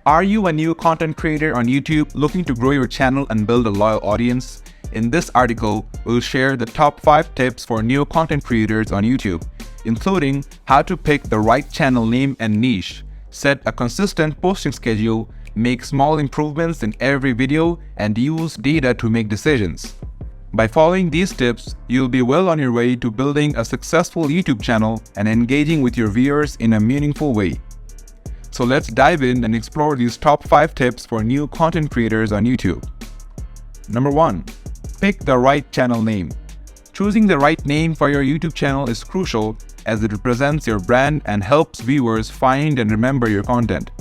Are you a new content creator on YouTube looking to grow your channel and build a loyal audience? In this article, we'll share the top 5 tips for new content creators on YouTube, including how to pick the right channel name and niche, set a consistent posting schedule, make small improvements in every video, and use data to make decisions. By following these tips, you'll be well on your way to building a successful YouTube channel and engaging with your viewers in a meaningful way. So let's dive in and explore these top 5 tips for new content creators on YouTube. Number 1. Pick the right channel name. Choosing the right name for your YouTube channel is crucial as it represents your brand and helps viewers find and remember your content.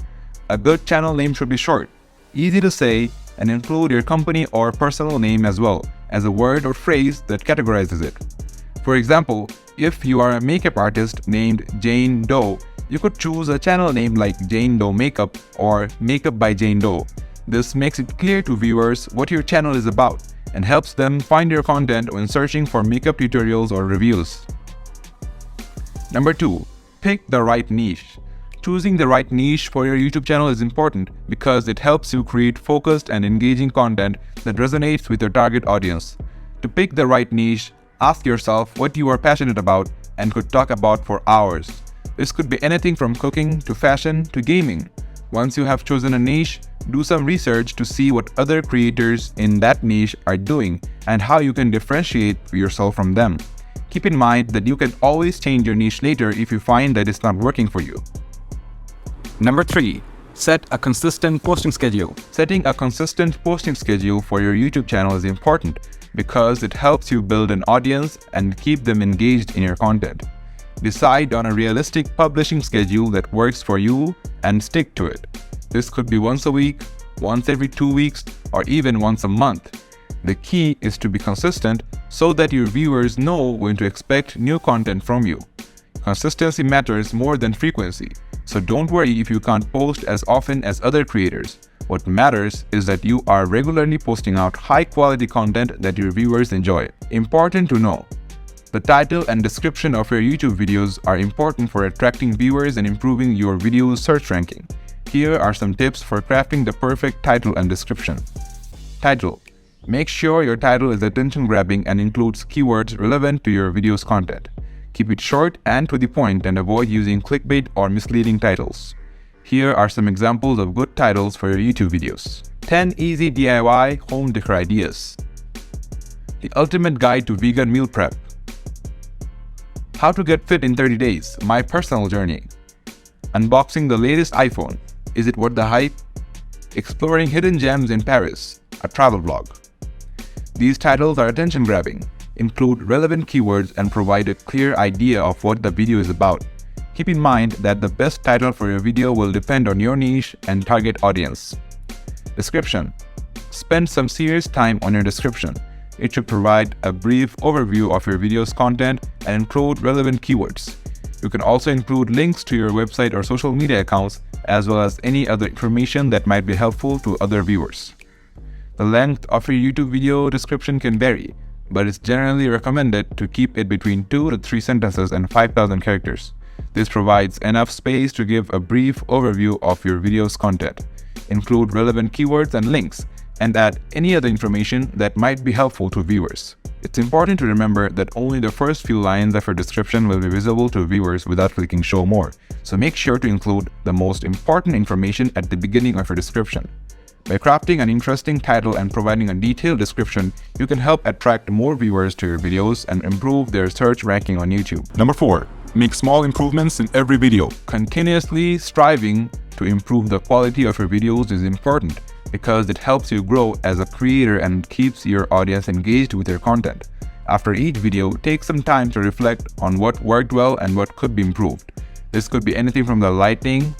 A good channel name should be short, easy to say, and include your company or personal name as well as a word or phrase that categorizes it. For example, if you are a makeup artist named Jane Doe, you could choose a channel name like Jane Doe Makeup or Makeup by Jane Doe. This makes it clear to viewers what your channel is about and helps them find your content when searching for makeup tutorials or reviews. Number 2. Pick the right niche. Choosing the right niche for your YouTube channel is important because it helps you create focused and engaging content that resonates with your target audience. To pick the right niche, ask yourself what you are passionate about and could talk about for hours. This could be anything from cooking to fashion to gaming. Once you have chosen a niche, do some research to see what other creators in that niche are doing and how you can differentiate yourself from them. Keep in mind that you can always change your niche later if you find that it's not working for you. Number 3. Set a consistent posting schedule. Setting a consistent posting schedule for your YouTube channel is important because it helps you build an audience and keep them engaged in your content. Decide on a realistic publishing schedule that works for you and stick to it. This could be once a week, once every 2 weeks, or even once a month. The key is to be consistent so that your viewers know when to expect new content from you. Consistency matters more than frequency, so don't worry if you can't post as often as other creators. What matters is that you are regularly posting out high-quality content that your viewers enjoy. Important to know: the title and description of your YouTube videos are important for attracting viewers and improving your video's search ranking. Here are some tips for crafting the perfect title and description. Title. Make sure your title is attention-grabbing and includes keywords relevant to your video's content. Keep it short and to the point and avoid using clickbait or misleading titles. Here are some examples of good titles for your YouTube videos. 10 Easy DIY Home Decor Ideas. The Ultimate Guide to Vegan Meal Prep. How to Get Fit in 30 Days, My Personal Journey. Unboxing the latest iPhone, Is it worth the hype? Exploring Hidden Gems in Paris, a travel vlog. These titles are attention-grabbing, include relevant keywords, and provide a clear idea of what the video is about. Keep in mind that the best title for your video will depend on your niche and target audience. Description. Spend some serious time on your description. It should provide a brief overview of your video's content and include relevant keywords. You can also include links to your website or social media accounts, as well as any other information that might be helpful to other viewers. The length of your YouTube video description can vary, but it's generally recommended to keep it between 2 to 3 sentences and 5,000 characters. This provides enough space to give a brief overview of your video's content, include relevant keywords and links, and add any other information that might be helpful to viewers. It's important to remember that only the first few lines of your description will be visible to viewers without clicking Show More, so make sure to include the most important information at the beginning of your description. By crafting an interesting title and providing a detailed description, you can help attract more viewers to your videos and improve their search ranking on YouTube. Number 4. Make small improvements in every video. Continuously striving to improve the quality of your videos is important because it helps you grow as a creator and keeps your audience engaged with your content. After each video, take some time to reflect on what worked well and what could be improved. This could be anything from the lighting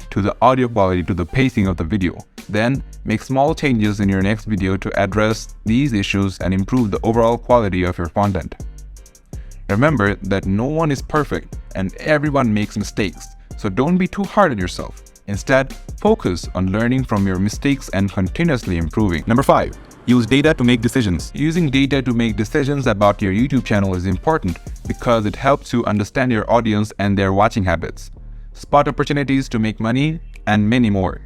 to the audio quality to the pacing of the video. Then, make small changes in your next video to address these issues and improve the overall quality of your content. Remember that no one is perfect and everyone makes mistakes, so don't be too hard on yourself. Instead, focus on learning from your mistakes and continuously improving. Number 5. Use data to make decisions. Using data to make decisions about your YouTube channel is important because it helps you understand your audience and their watching habits, spot opportunities to make money, and many more.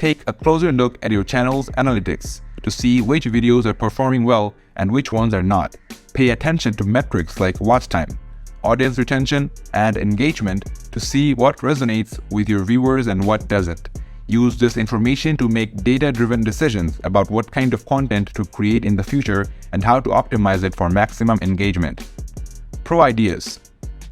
Take a closer look at your channel's analytics to see which videos are performing well and which ones are not. Pay attention to metrics like watch time, audience retention, and engagement to see what resonates with your viewers and what doesn't. Use this information to make data-driven decisions about what kind of content to create in the future and how to optimize it for maximum engagement. Pro ideas.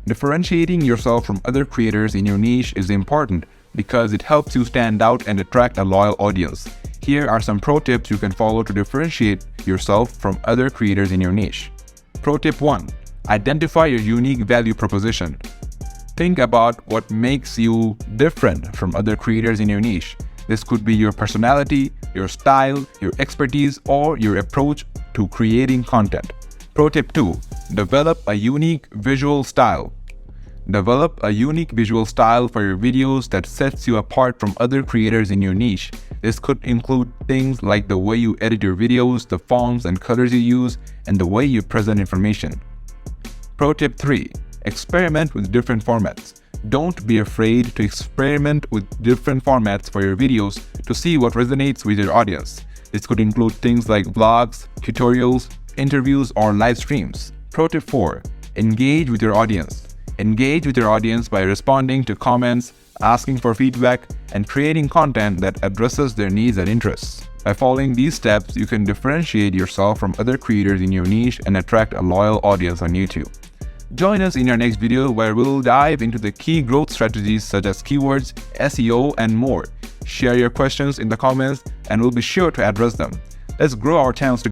Differentiating yourself from other creators in your niche is important because it helps you stand out and attract a loyal audience. Here are some pro tips you can follow to differentiate yourself from other creators in your niche. Pro tip 1. Identify your unique value proposition. Think about what makes you different from other creators in your niche. This could be your personality, your style, your expertise, or your approach to creating content. Pro tip 2. Develop a unique visual style. Develop a unique visual style for your videos that sets you apart from other creators in your niche. This could include things like the way you edit your videos, the fonts and colors you use, and the way you present information. Pro tip 3. Experiment with different formats. Don't be afraid to experiment with different formats for your videos to see what resonates with your audience. This could include things like vlogs, tutorials, interviews, or live streams. Pro tip 4. Engage with your audience. Engage with your audience by responding to comments, asking for feedback, and creating content that addresses their needs and interests. By following these steps, you can differentiate yourself from other creators in your niche and attract a loyal audience on YouTube. Join us in our next video where we'll dive into the key growth strategies such as keywords, SEO, and more. Share your questions in the comments and we'll be sure to address them. Let's grow our channels together.